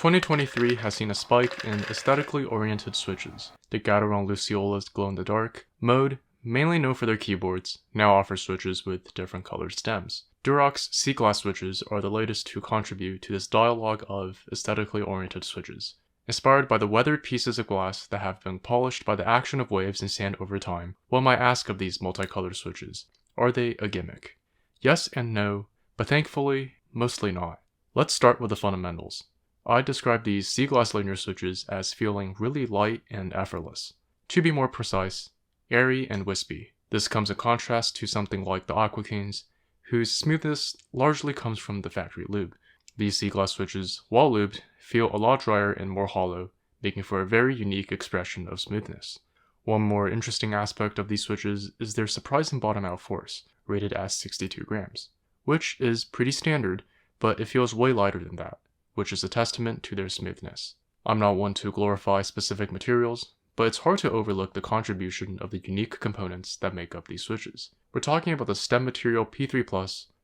2023 has seen a spike in aesthetically oriented switches. The Gateron Luciola's glow-in-the-dark mode, mainly known for their keyboards, now offers switches with different colored stems. Durock's C-glass switches are the latest to contribute to this dialogue of aesthetically oriented switches. Inspired by the weathered pieces of glass that have been polished by the action of waves and sand over time, one might ask of these multicolored switches, are they a gimmick? Yes and no, but thankfully, mostly not. Let's start with the fundamentals. I describe these C-glass linear switches as feeling really light and effortless. To be more precise, airy and wispy. This comes in contrast to something like the Aqua Kings, whose smoothness largely comes from the factory lube. These C-glass switches, while lubed, feel a lot drier and more hollow, making for a very unique expression of smoothness. One more interesting aspect of these switches is their surprising bottom out force, rated as 62 grams, which is pretty standard, but it feels way lighter than that, which is a testament to their smoothness. I'm not one to glorify specific materials, but it's hard to overlook the contribution of the unique components that make up these switches. We're talking about the stem material P3+,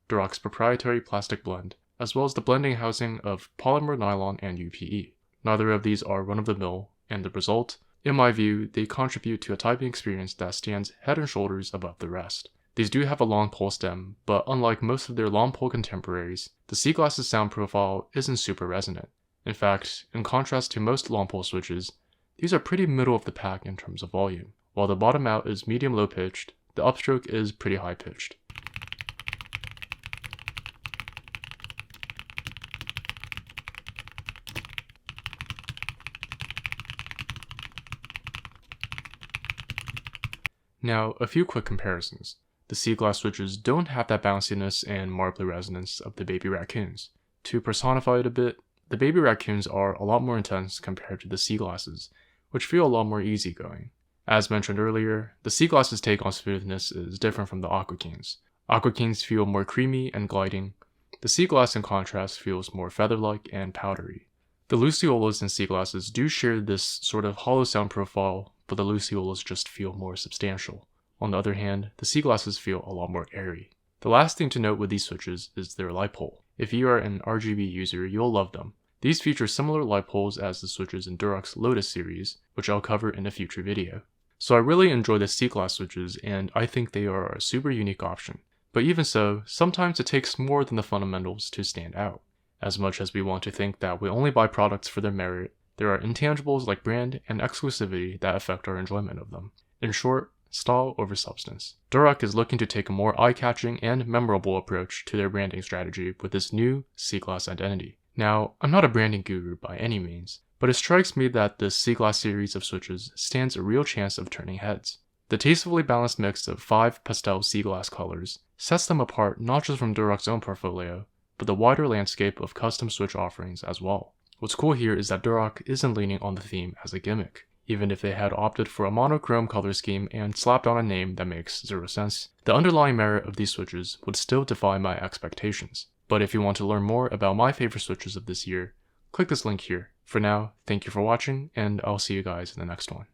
Durock's proprietary plastic blend, as well as the blending housing of polymer nylon and UPE. Neither of these are run-of-the-mill, and the result, in my view, they contribute to a typing experience that stands head and shoulders above the rest. These do have a long pole stem, but unlike most of their long pole contemporaries, the C-glass's sound profile isn't super resonant. In fact, in contrast to most long pole switches, these are pretty middle of the pack in terms of volume. While the bottom out is medium-low pitched, the upstroke is pretty high pitched. Now, a few quick comparisons. The C-glass switches don't have that bounciness and marbly resonance of the baby raccoons. To personify it a bit, the baby raccoons are a lot more intense compared to the C-glasses, which feel a lot more easygoing. As mentioned earlier, the C-glass's take on smoothness is different from the Aqua Kings. Aqua Kings feel more creamy and gliding. The C-glass in contrast feels more feather-like and powdery. The Luciolas and C-glasses do share this sort of hollow sound profile, but the Luciolas just feel more substantial. On the other hand, the C-glasses feel a lot more airy. The last thing to note with these switches is their light pole. If you are an RGB user, you'll love them. These feature similar light poles as the switches in Durock's Lotus series, which I'll cover in a future video. So I really enjoy the C-glass switches, and I think they are a super unique option. But even so, sometimes it takes more than the fundamentals to stand out. As much as we want to think that we only buy products for their merit, there are intangibles like brand and exclusivity that affect our enjoyment of them. In short, style over substance. Durock is looking to take a more eye-catching and memorable approach to their branding strategy with this new C-glass identity. Now, I'm not a branding guru by any means, but it strikes me that the C-glass series of switches stands a real chance of turning heads. The tastefully balanced mix of 5 pastel C-glass colors sets them apart not just from Durock's own portfolio, but the wider landscape of custom switch offerings as well. What's cool here is that Durock isn't leaning on the theme as a gimmick. Even if they had opted for a monochrome color scheme and slapped on a name that makes zero sense, the underlying merit of these switches would still defy my expectations. But if you want to learn more about my favorite switches of this year, click this link here. For now, thank you for watching, and I'll see you guys in the next one.